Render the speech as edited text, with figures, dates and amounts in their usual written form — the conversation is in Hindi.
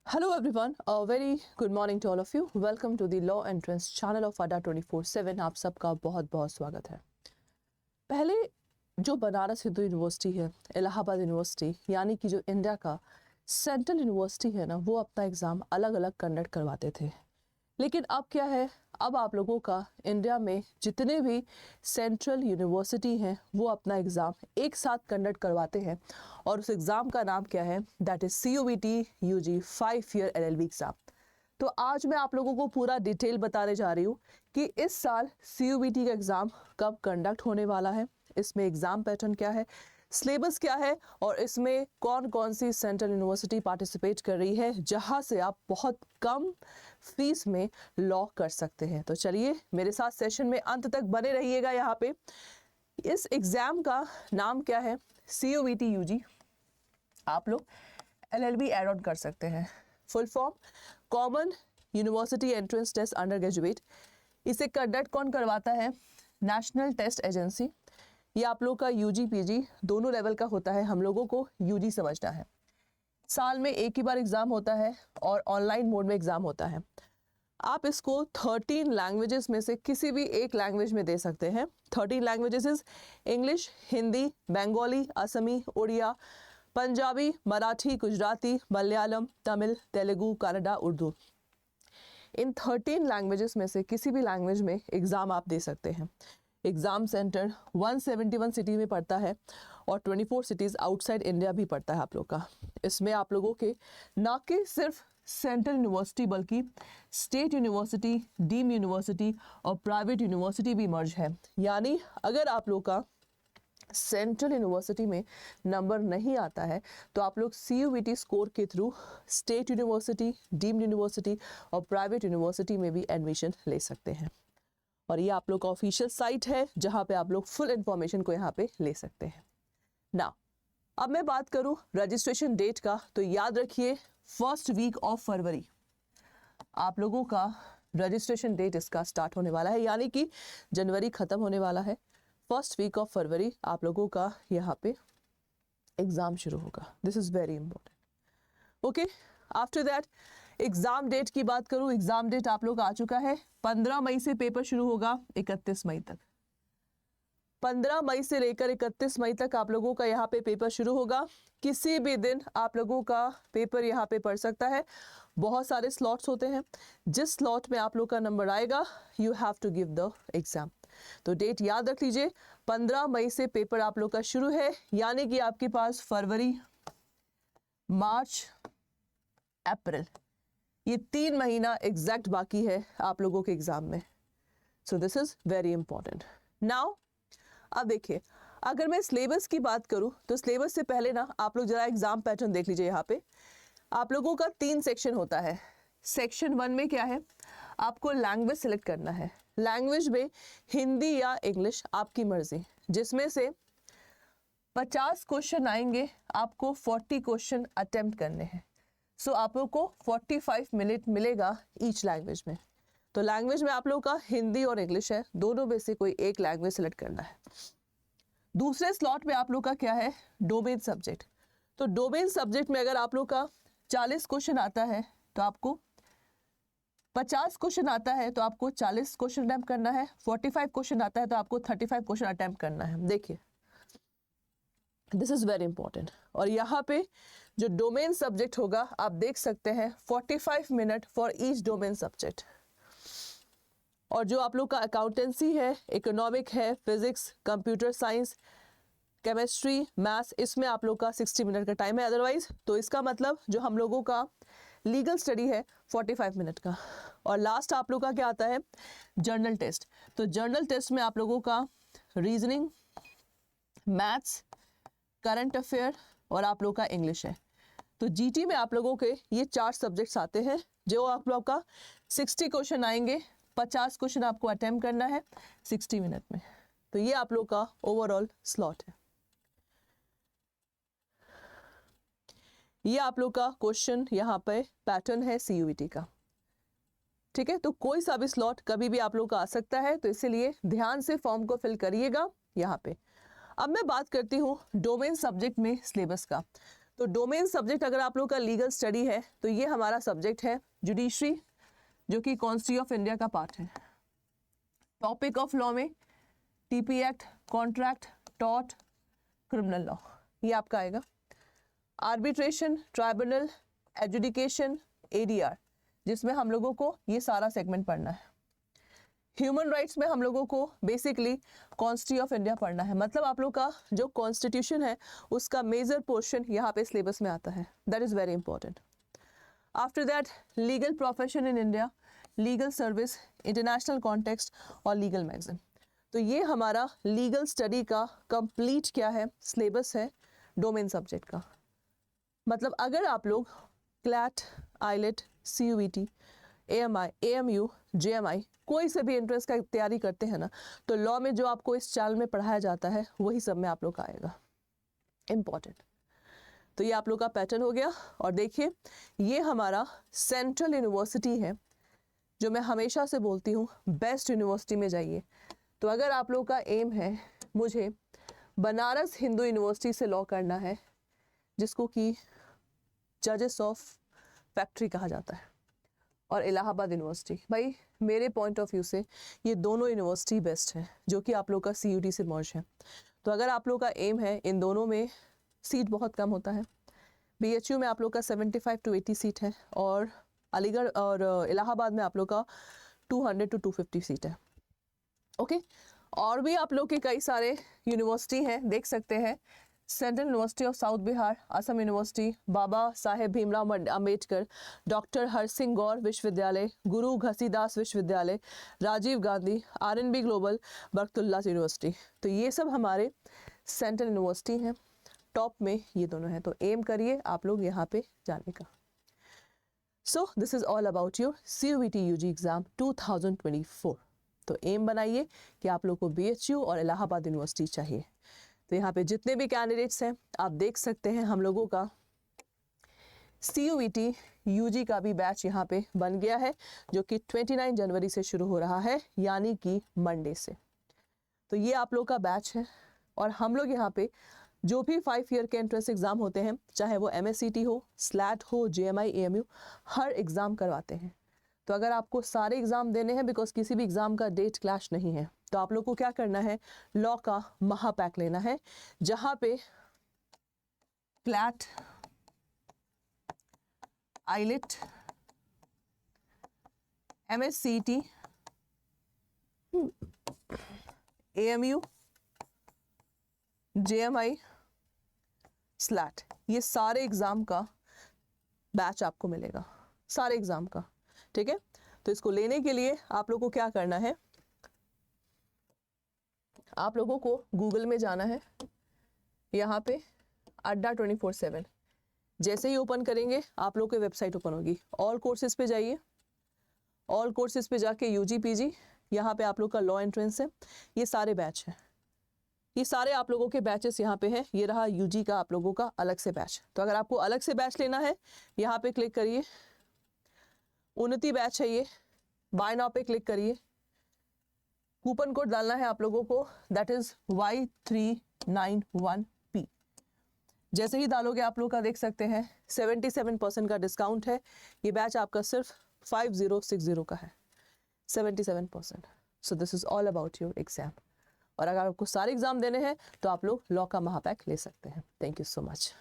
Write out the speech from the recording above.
Hello everyone, a very good morning to all of you. Welcome to the Law Entrance channel of अड्डा 24/7। आप सबका बहुत बहुत स्वागत है। पहले जो बनारस हिंदू यूनिवर्सिटी है, इलाहाबाद यूनिवर्सिटी यानी कि जो इंडिया का सेंट्रल यूनिवर्सिटी है ना, वो अपना एग्ज़ाम अलग अलग कंडक्ट करवाते थे। लेकिन अब क्या है, अब आप लोगों का इंडिया में जितने भी सेंट्रल यूनिवर्सिटी हैं वो अपना एग्ज़ाम एक साथ कंडक्ट करवाते हैं और उस एग्ज़ाम का नाम क्या है, that is CUET UG 5 year LLB exam. तो आज मैं आप लोगों को पूरा डिटेल बताने जा रही हूँ कि इस साल CUET का एग्ज़ाम कब कंडक्ट होने वाला है, इसमें एग्ज़ाम पैटर्न क्या है, सिलेबस क्या है और इसमें कौन कौन सी सेंट्रल यूनिवर्सिटी पार्टिसिपेट कर रही है जहां से आप बहुत कम फीस में लॉ कर सकते हैं। तो चलिए मेरे साथ सेशन में अंत तक बने रहिएगा। यहाँ पे इस एग्ज़ाम का नाम क्या है, CUET UG, आप लोग LLB ऐड ऑन कर सकते हैं। Full form common university entrance test under graduate. इसे कंडक्ट कौन करवाता है, नेशनल टेस्ट एजेंसी। ये आप लोग का UG PG दोनों लेवल का होता है, हम लोगों को UG समझना है। साल में एक ही बार एग्ज़ाम होता है और ऑनलाइन मोड में एग्ज़ाम होता है। आप इसको 13 लैंग्वेजेस में से किसी भी एक लैंग्वेज में दे सकते हैं। 13 languages is English, Hindi, Bengali, Assamese, Odia, Punjabi, Marathi, Gujarati, Malayalam, Tamil, Telugu, Kannada, Urdu. इन 13 लैंग्वेजेस में से किसी भी लैंग्वेज में एग्ज़ाम आप दे सकते हैं। एग्ज़ाम सेंटर 171 सिटी में पड़ता है और 24 सिटीज़ आउटसाइड इंडिया भी पड़ता है आप लोग का। इसमें आप लोगों के ना कि सिर्फ सेंट्रल यूनिवर्सिटी बल्कि स्टेट यूनिवर्सिटी, डीम यूनिवर्सिटी और प्राइवेट यूनिवर्सिटी भी मर्ज है। यानी अगर आप लोग का सेंट्रल यूनिवर्सिटी में नंबर नहीं आता है तो आप लोग CUET स्कोर के through state university, deemed university और प्राइवेट यूनिवर्सिटी में भी एडमिशन ले सकते हैं। और ये आप लोग का ऑफिशियल साइट है जहाँ पे आप लोग फुल इंफॉर्मेशन को यहाँ पे ले सकते हैं। ना अब मैं बात करूँ रजिस्ट्रेशन डेट का, तो याद रखिए फर्स्ट वीक ऑफ फरवरी आप लोगों का रजिस्ट्रेशन डेट इसका स्टार्ट होने वाला है, यानी कि जनवरी ख़त्म होने वाला है। फर्स्ट वीक ऑफ फरवरी आप लोगों का यहाँ पे एग्ज़ाम शुरू होगा। This is very important. Okay, after that exam date की बात करूँ, एग्ज़ाम डेट आप लोग का आ चुका है। 15 मई से पेपर शुरू होगा 31 मई तक। 15 मई से लेकर 31 मई तक आप लोगों का यहाँ पे पेपर शुरू होगा। किसी भी दिन आप लोगों का पेपर यहाँ पे पड़ सकता है। बहुत सारे स्लॉट्स होते हैं, जिस स्लॉट में आप लोग का नंबर आएगा you have to give the exam. तो डेट याद रख लीजिए, 15 मई से पेपर आप लोग का शुरू है, यानी कि आपके पास फरवरी, मार्च, अप्रैल, ये 3 महीना एग्जैक्ट बाकी है आप लोगों के एग्ज़ाम में। So this is very important. Now अब देखिए, अगर मैं सिलेबस की बात करूं तो सिलेबस से पहले ना आप लोग ज़रा एग्ज़ाम पैटर्न देख लीजिए। यहाँ पे आप लोगों का 3 सेक्शन होता है। सेक्शन 1 में क्या है, आपको लैंग्वेज सेलेक्ट करना है। लैंग्वेज में हिंदी या इंग्लिश आपकी मर्जी, जिसमें से 50 क्वेश्चन आएंगे, आपको 40 क्वेश्चन अटेम्प्ट करने हैं। सो आप लोग को 45 मिनट मिलेगा ईच लैंग्वेज में। तो लैंग्वेज में आप लोग का हिंदी और इंग्लिश है, दोनों में से कोई एक लैंग्वेज सेलेक्ट करना है। दूसरे स्लॉट में आप लोग का क्या है, डोमेन सब्जेक्ट। तो डोमेन सब्जेक्ट में अगर आप लोग का 40 क्वेश्चन आता है तो आपको 50 क्वेश्चन आता है तो आपको 40 क्वेश्चन अटेम्प्ट करना है। 45 क्वेश्चन आता है तो आपको 35 क्वेश्चन अटेम्प्ट करना है। देखिए दिस इज़ वेरी इंपॉर्टेंट। और यहाँ पे जो डोमेन सब्जेक्ट होगा आप देख सकते हैं 45 minute for each domain subject. और जो आप लोग का अकाउंटेंसी है, इकोनॉमिक है, physics, computer science, chemistry, maths, इसमें आप लोग का 60 मिनट का टाइम है। अदरवाइज तो इसका मतलब जो हम लोगों का लीगल स्टडी है 45 मिनट का। और लास्ट आप लोग का क्या आता है, जर्नल टेस्ट। तो जर्नल टेस्ट में आप लोगों का रीजनिंग, मैथ्स, करंट अफेयर और आप लोग का इंग्लिश है। तो GT में आप लोगों के ये 4 सब्जेक्ट्स आते हैं, जो आप लोग का 60 क्वेश्चन आएंगे, 50 क्वेश्चन आपको अटेम्प्ट करना है 60 मिनट में। तो ये आप लोग का ओवरऑल स्लॉट है। ये आप लोग का क्वेश्चन यहाँ पे पैटर्न है CUET का। ठीक है, तो कोई सा भी स्लॉट कभी भी आप लोग का आ सकता है, तो इसीलिए ध्यान से फॉर्म को फिल करिएगा यहाँ पे। अब मैं बात करती हूँ डोमेन सब्जेक्ट में सिलेबस का। तो डोमेन सब्जेक्ट अगर आप लोग का लीगल स्टडी है तो ये हमारा सब्जेक्ट है जुडिशरी, जो कि कॉन्स्टिट्यूशन ऑफ इंडिया का पार्ट है। टॉपिक ऑफ लॉ में TP act, contract, tort, criminal law, ये आपका आएगा। आर्बिट्रेशन, ट्राइब्यूनल, एजुडिकेशन, एडीआर, जिसमें हम लोगों को ये सारा सेगमेंट पढ़ना है। ह्यूमन राइट्स में हम लोगों को बेसिकली कॉन्स्टिट्यूशन ऑफ इंडिया पढ़ना है, मतलब आप लोग का जो कॉन्स्टिट्यूशन है उसका मेजर पोर्शन यहाँ पे सिलेबस में आता है, that is very important. After that legal profession in India, legal service, international context और लीगल मैगजीन। तो ये हमारा लीगल स्टडी का कंप्लीट क्या है, सिलेबस है डोमेन सब्जेक्ट का। मतलब अगर आप लोग CLAT, eyelet, CUET, AMI, AMU, JMI कोई से भी एंट्रेंस का तैयारी करते हैं ना, तो लॉ में जो आपको इस चैनल में पढ़ाया जाता है वही सब में आप लोग का आएगा, इम्पॉर्टेंट। तो ये आप लोग का पैटर्न हो गया। और देखिए ये हमारा सेंट्रल यूनिवर्सिटी है, जो मैं हमेशा से बोलती हूँ बेस्ट यूनिवर्सिटी में जाइए। तो अगर आप लोग का एम है मुझे बनारस हिंदू यूनिवर्सिटी से लॉ करना है, जिसको कि जजेस ऑफ फैक्ट्री कहा जाता है, और इलाहाबाद यूनिवर्सिटी, भाई मेरे पॉइंट ऑफ व्यू से ये दोनों यूनिवर्सिटी बेस्ट है, जो कि आप लोग का CUT से मर्ज है। तो अगर आप लोग का एम है, इन दोनों में सीट बहुत कम होता है। BHU में आप लोग का 75 to 80 सीट है, और अलीगढ़ और इलाहाबाद में आप लोग का 200 to 250 सीट है। ओके और भी आप लोग के कई सारे यूनिवर्सिटी हैं, देख सकते हैं। Central university of south Bihar, Assam university, Baba Saheb Bhimrao Ambedkar, doctor Harisingh Gour विश्वविद्यालय, गुरु घसीदास विश्वविद्यालय, Rajiv Gandhi, RNB global, Barkatullah university. तो ये सब हमारे सेंट्रल यूनिवर्सिटी हैं, टॉप में ये दोनों हैं। तो एम करिए आप लोग यहाँ पे जाने का। So this is all about your CUET UG exam 2024। तो एम बनाइए कि आप लोग को BHU और इलाहाबाद यूनिवर्सिटी चाहिए। तो यहाँ पे जितने भी कैंडिडेट्स हैं आप देख सकते हैं, हम लोगों का CUET UG का भी बैच यहाँ पे बन गया है, जो कि 29 जनवरी से शुरू हो रहा है, यानी कि मंडे से। तो ये आप लोग का बैच है, और हम लोग यहाँ पे जो भी 5 ईयर के एंट्रेंस एग्जाम होते हैं, चाहे वो MSCT हो, SLAT हो, JMI, AMU, हर एग्जाम करवाते हैं। तो अगर आपको सारे एग्जाम देने हैं, बिकॉज किसी भी एग्जाम का डेट क्लैश नहीं है, तो आप लोग को क्या करना है, लॉ का महापैक लेना है, जहां पे CLAT, eyelet, MSCT, AMU, JMI, SLAT, ये सारे एग्जाम का बैच आपको मिलेगा, सारे एग्जाम का। ठीक है, तो इसको लेने के लिए आप लोगों को क्या करना है, आप लोगों को गूगल में जाना है, यहाँ पे अड्डा 24/7 जैसे ही ओपन करेंगे आप लोग की वेबसाइट ओपन होगी। ऑल कोर्सेज पे जाइए, ऑल कोर्सेज पे जाके UG PG, यहाँ पे आप लोग का लॉ एंट्रेंस है, ये सारे बैच हैं, ये सारे आप लोगों के बैचेस यहाँ पे हैं। ये रहा UG का आप लोगों का अलग से बैच। तो अगर आपको अलग से बैच लेना है, यहाँ पे क्लिक करिए, उन्नति बैच है ये, बाय नाउ पे क्लिक करिए, कूपन कोड डालना है आप लोगों को, दैट इज Y391P। जैसे ही डालोगे आप लोग का देख सकते हैं 77% का डिस्काउंट है। ये बैच आपका सिर्फ 5060 का है, 77%। So this is all about your exam. और अगर आपको सारे एग्जाम देने हैं तो आप लोग लॉ का महापैक ले सकते हैं। Thank you so much.